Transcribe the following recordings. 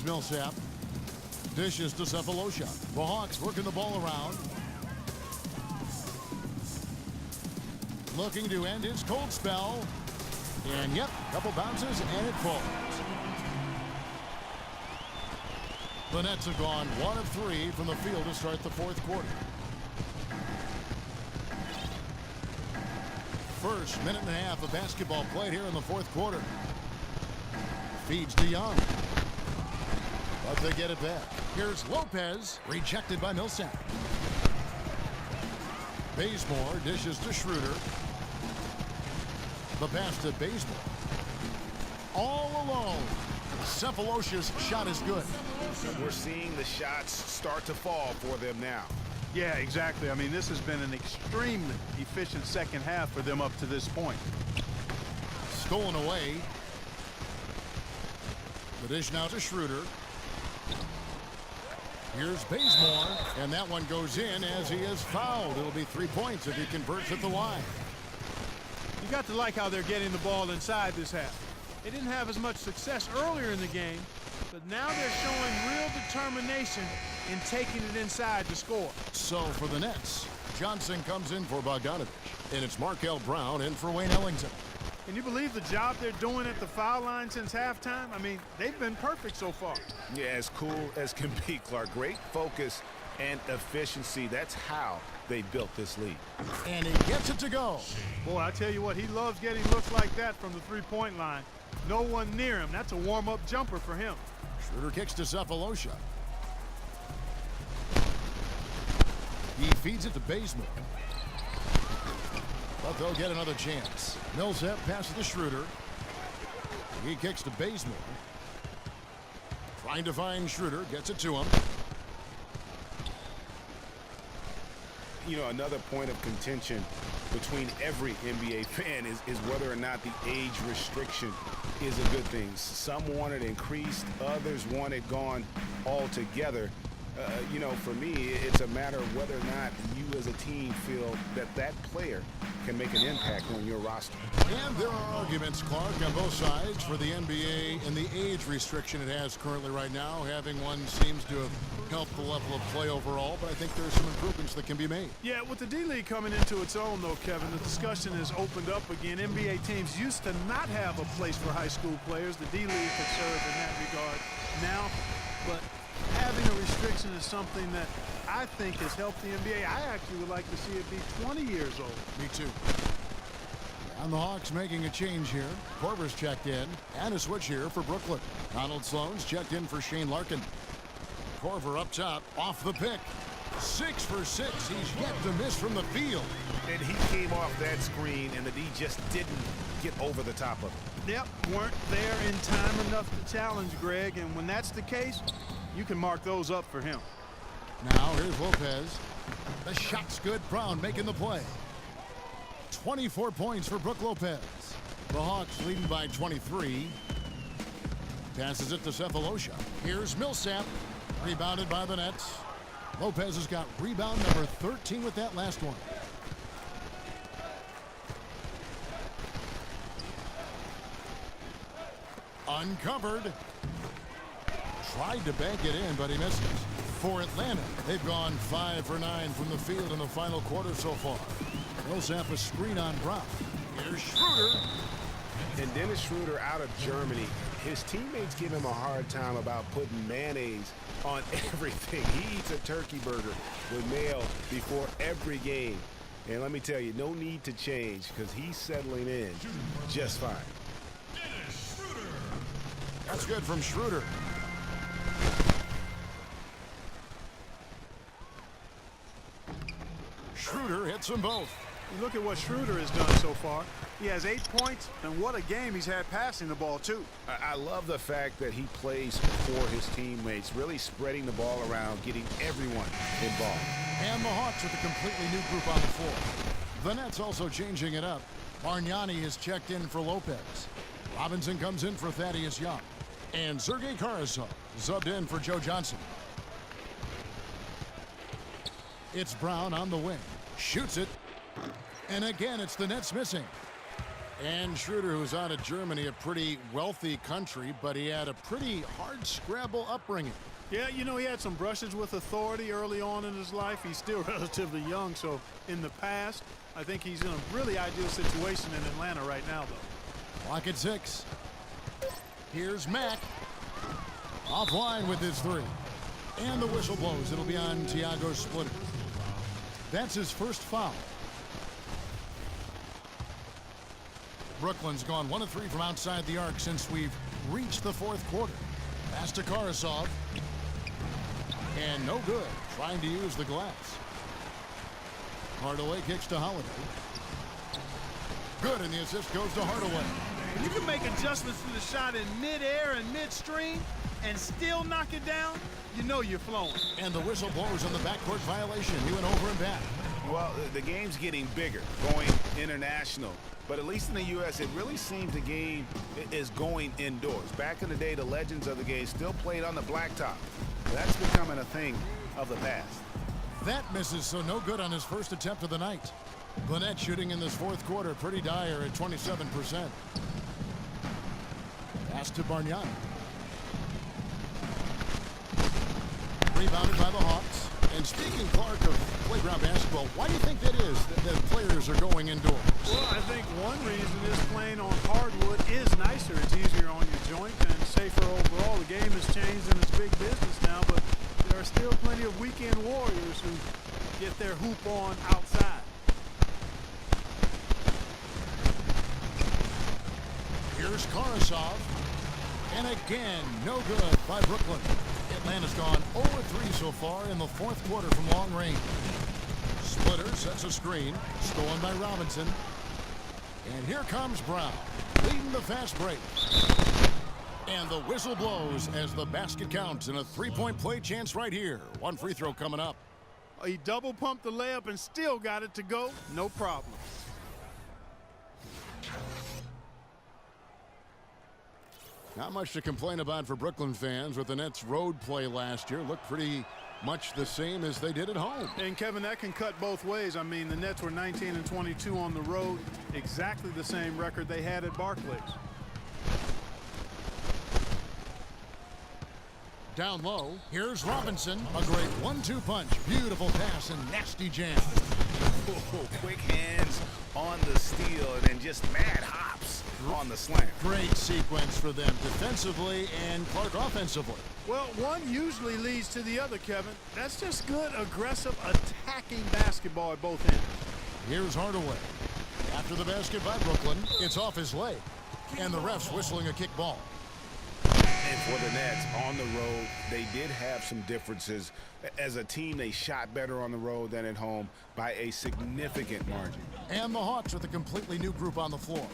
Millsap. Dishes to Cephalosha. The Hawks working the ball around. Looking to end his cold spell. And yep, couple bounces and it falls. The Nets have gone 1 of 3 from the field to start the fourth quarter. First minute and a half of basketball played here in the fourth quarter. Feeds to Young. But they get it back. Here's Lopez, rejected by Millsap. Bazemore dishes to Schroeder. The pass to Bazemore. All alone. Cephalosha's shot is good. We're seeing the shots start to fall for them now. Yeah, exactly. I mean, this has been an extremely efficient second half for them up to this point. Stolen away. The dish now to Schroeder. Here's Bazemore, and that one goes in as he is fouled. It'll be 3 points if he converts at the line. You got to like how they're getting the ball inside this half. They didn't have as much success earlier in the game, but now they're showing real determination in taking it inside to score. So for the Nets, Johnson comes in for Bogdanovich, and it's Markel Brown in for Wayne Ellington. Can you believe the job they're doing at the foul line since halftime? I mean, they've been perfect so far. Yeah, as cool as can be, Clark. Great focus and efficiency. That's how they built this lead. And he gets it to go. Boy, I tell you what, he loves getting looks like that from the three-point line. No one near him. That's a warm-up jumper for him. Schroeder kicks to Cephalosha. He feeds it to Bazemore. But they'll get another chance. Millsap passes to Schroeder. He kicks to Bazemore. Trying to find Schroeder. Gets it to him. You know, another point of contention between every NBA fan is whether or not the age restriction is a good thing. Some want it increased, others want it gone altogether. You know, for me, it's a matter of whether or not you as a team feel that that player can make an impact on your roster. And there are arguments, Clark, on both sides for the NBA and the age restriction it has currently right now. Having one seems to have helped the level of play overall, but I think there's some improvements that can be made. Yeah, with the D-League coming into its own, though, Kevin, the discussion has opened up again. NBA teams used to not have a place for high school players. The D-League could serve in that regard now, but having a restriction is something that I think has helped the NBA. I actually would like to see it be 20 years old. Me too. And the Hawks making a change here. Korver's checked in, and a switch here for Brooklyn. Donald Sloan's checked in for Shane Larkin. Korver up top, off the pick. 6 for 6. He's yet to miss from the field. And he came off that screen, and the D just didn't get over the top of it. Yep, weren't there in time enough to challenge Greg, and when that's the case, you can mark those up for him. Now here's Lopez. The shot's good. Brown making the play. 24 points for Brook Lopez. The Hawks leading by 23. Passes it to Cephalosha. Here's Millsap. Rebounded by the Nets. Lopez has got rebound number 13 with that last one. Uncovered. Tried to bank it in, but he misses. For Atlanta, they've gone 5 for 9 from the field in the final quarter so far. Millsap a screen on Brown. Here's Schroeder. And Dennis Schroeder out of Germany. His teammates give him a hard time about putting mayonnaise on everything. He eats a turkey burger with mayo before every game. And let me tell you, no need to change because he's settling in just fine. That's good from Schroeder. Schroeder hits them both. You look at what Schroeder has done so far. He has 8 points, and what a game he's had passing the ball, too. I love the fact that he plays for his teammates, really spreading the ball around, getting everyone involved. And the Hawks with a completely new group on the floor. The Nets also changing it up. Bargnani is checked in for Lopez. Robinson comes in for Thaddeus Young. And Sergei Karasov subbed in for Joe Johnson. It's Brown on the wing. Shoots it. And again, it's the Nets missing. And Schroeder, who's out of Germany, a pretty wealthy country, but he had a pretty hard scrabble upbringing. Yeah, you know, he had some brushes with authority early on in his life. He's still relatively young, so in the past, I think he's in a really ideal situation in Atlanta right now, though. Clock at 6. Here's Mack. Offline with his 3. And the whistle blows. It'll be on Thiago Splitter. That's his first foul. Brooklyn's gone 1 of 3 from outside the arc since we've reached the fourth quarter. Pass to Karasov. And no good. Trying to use the glass. Hardaway kicks to Holiday. Good, and the assist goes to Hardaway. You can make adjustments to the shot in midair and midstream and still knock it down. You know you're flowing. And the whistle blows on the backcourt violation. He went over and back. Well, the game's getting bigger, going international. But at least in the U.S., it really seems the game is going indoors. Back in the day, the legends of the game still played on the blacktop. That's becoming a thing of the past. That misses, so no good on his first attempt of the night. Gwinnett shooting in this fourth quarter pretty dire at 27%. Pass to Bargnani. Rebounded by the Hawks. And speaking, Clark, of playground basketball, why do you think that is that players are going indoors? Well, I think one reason is playing on hardwood is nicer. It's easier on your joint and safer overall. The game has changed and it's big business now, but there are still plenty of weekend warriors who get their hoop on outside. Here's Karasov. And again, no good by Brooklyn. Atlanta's gone 0-3 so far in the fourth quarter from long range. Splitter sets a screen. Stolen by Robinson. And here comes Brown, leading the fast break. And the whistle blows as the basket counts, and a three-point play chance right here. One free throw coming up. He double pumped the layup and still got it to go. No problem. Not much to complain about for Brooklyn fans with the Nets' road play last year. Looked pretty much the same as they did at home. And Kevin, that can cut both ways. I mean, the Nets were 19-22 on the road, exactly the same record they had at Barclays. Down low, here's Robinson. A great 1-2 punch. Beautiful pass and nasty jam. Oh, quick hands on the steal and then just mad hops on the slam. Great sequence for them defensively and Clark offensively. Well, one usually leads to the other, Kevin. That's just good, aggressive, attacking basketball at both ends. Here's Hardaway. After the basket by Brooklyn, it's off his leg. And the ref's whistling a kick ball. And for the Nets on the road, they did have some differences. As a team, they shot better on the road than at home by a significant margin. And the Hawks with a completely new group on the floor.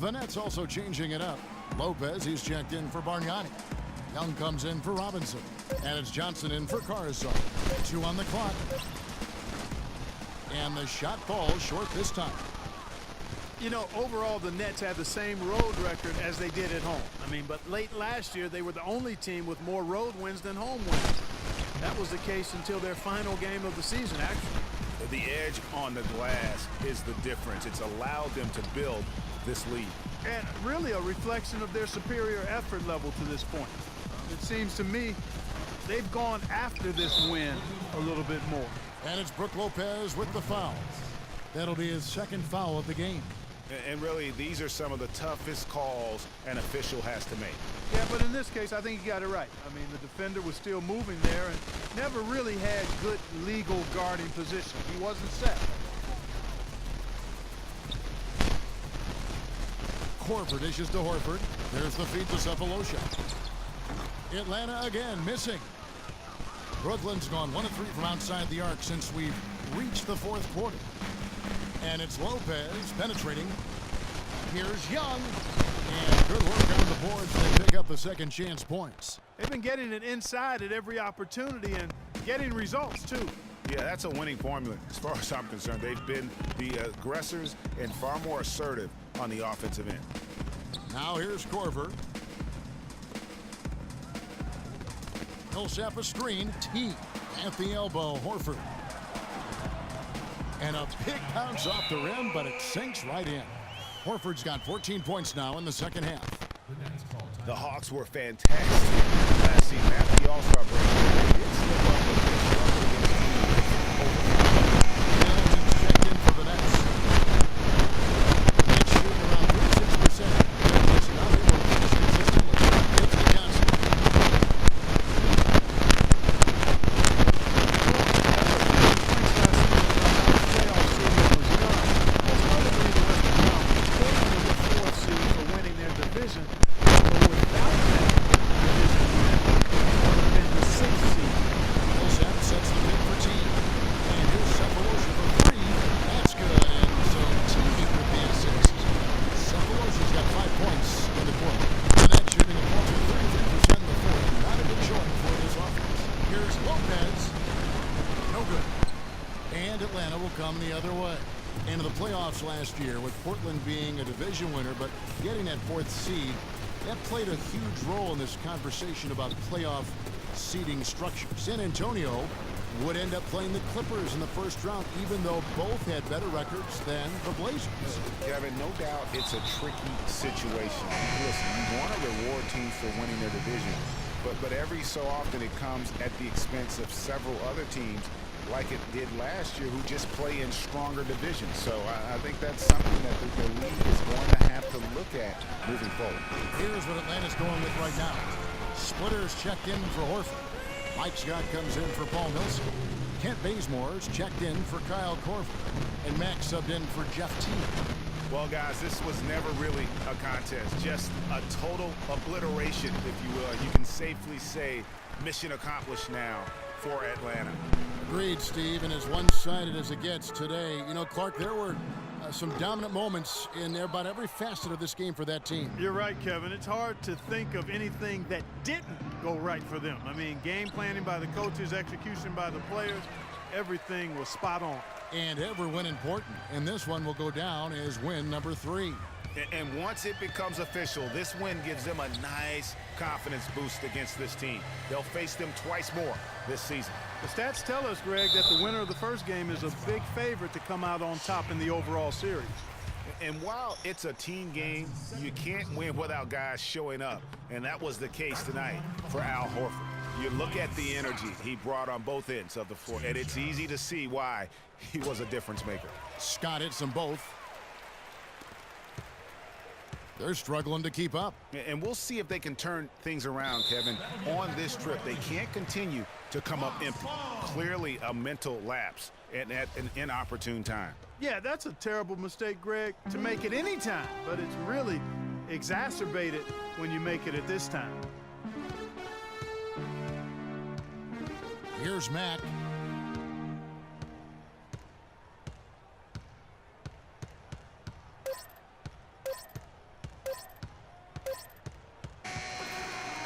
The Nets also changing it up. Lopez, he's checked in for Bargnani. Young comes in for Robinson. And it's Johnson in for Karasov. 2 on the clock. And the shot falls short this time. You know, overall, the Nets had the same road record as they did at home. I mean, but late last year, they were the only team with more road wins than home wins. That was the case until their final game of the season, actually. The edge on the glass is the difference. It's allowed them to build this lead. And really a reflection of their superior effort level to this point. It seems to me they've gone after this win a little bit more. And it's Brook Lopez with the foul. That'll be his second foul of the game. And really, these are some of the toughest calls an official has to make. Yeah, but in this case, I think he got it right. I mean, the defender was still moving there and never really had good legal guarding position. He wasn't set. Korver dishes to Horford. There's the feed to Cephalosha. Atlanta again missing. Brooklyn's gone 1 of 3 from outside the arc since we've reached the fourth quarter. And it's Lopez penetrating. Here's Young. And good work on the boards. They pick up the second chance points. They've been getting it inside at every opportunity and getting results, too. Yeah, that's a winning formula as far as I'm concerned. They've been the aggressors and far more assertive on the offensive end. Now here's Korver. Millsap a screen. T at the elbow. Horford. And a big bounce off the rim, but it sinks right in. Horford's got 14 points now in the second half. The Hawks were fantastic last season after the All-Star break. They did slip up a bit, struggled against Hamilton's checked in for the Nets. Nets shooting around 36%. It's not able to finish consistently. It's the Johnson. Millsap sets the pick for Teague. And here's Cephalosha for three. That's good. And so Teague with the assist. Cephalosha's got 5 points in the quarter. The Nets shooting a paltry 33% in the fourth. Not a good showing for this offense. Here's Lopez. No good. And Atlanta will come the other way. Into the playoffs last year with Portland being a division winner, but getting that 4th seed, that played a huge role in this conversation about playoff seeding structure. San Antonio would end up playing the Clippers in the first round, even though both had better records than the Blazers. Kevin, no doubt it's a tricky situation. Listen, you want to reward teams for winning their division, but every so often it comes at the expense of several other teams, like it did last year, who just play in stronger divisions. So I think that's something that the league is going to have to look at moving forward. Here's what Atlanta's going with right now. Splitters checked in for Horford. Mike Scott comes in for Paul Millsap. Kent Bazemore's checked in for Kyle Korver. And Max subbed in for Jeff Teague. Well, guys, this was never really a contest. Just a total obliteration, if you will. You can safely say mission accomplished now for Atlanta. Agreed, Steve, and as one-sided as it gets today. You know, Clark, there were some dominant moments in about every facet of this game for that team. You're right, Kevin. It's hard to think of anything that didn't go right for them. I mean, game planning by the coaches, execution by the players, everything was spot on. And every win important, and this one will go down as win number 3. And once it becomes official, this win gives them a nice confidence boost against this team. They'll face them twice more this season. The stats tell us, Greg, that the winner of the first game is a big favorite to come out on top in the overall series. And while it's a team game, you can't win without guys showing up. And that was the case tonight for Al Horford. You look at the energy he brought on both ends of the floor, and it's easy to see why he was a difference maker. Scott hits them both. They're struggling to keep up. And we'll see if they can turn things around, Kevin, on this trip. They can't continue to come up empty. Clearly a mental lapse at an inopportune time. Yeah, that's a terrible mistake, Greg, to make it any time, but it's really exacerbated when you make it at this time. Here's Matt.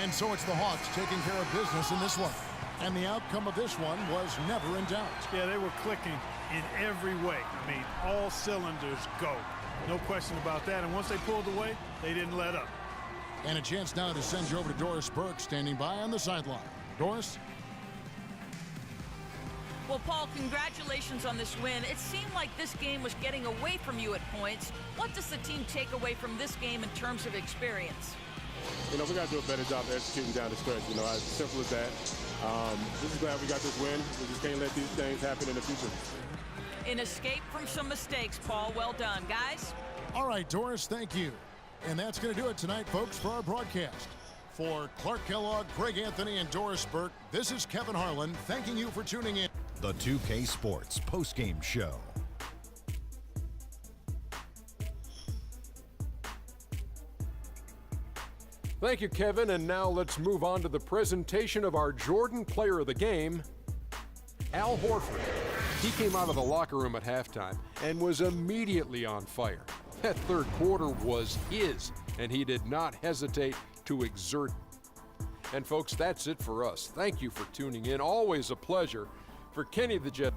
And so it's the Hawks taking care of business in this one. And the outcome of this one was never in doubt. Yeah, they were clicking in every way. I mean, all cylinders go. No question about that. And once they pulled away, they didn't let up. And a chance now to send you over to Doris Burke, standing by on the sideline. Doris? Well, Paul, congratulations on this win. It seemed like this game was getting away from you at points. What does the team take away from this game in terms of experience? You know, we got to do a better job executing down the stretch. You know, as simple as that. Just glad we got this win. We just can't let these things happen in the future. An escape from some mistakes, Paul. Well done, guys. All right, Doris, thank you. And that's going to do it tonight, folks, for our broadcast. For Clark Kellogg, Greg Anthony, and Doris Burke, this is Kevin Harlan thanking you for tuning in. The 2K Sports postgame show. Thank you, Kevin, and now let's move on to the presentation of our Jordan Player of the Game, Al Horford. He came out of the locker room at halftime and was immediately on fire. That third quarter was his, and he did not hesitate to exert. And folks, that's it for us. Thank you for tuning in. Always a pleasure. For Kenny the Jet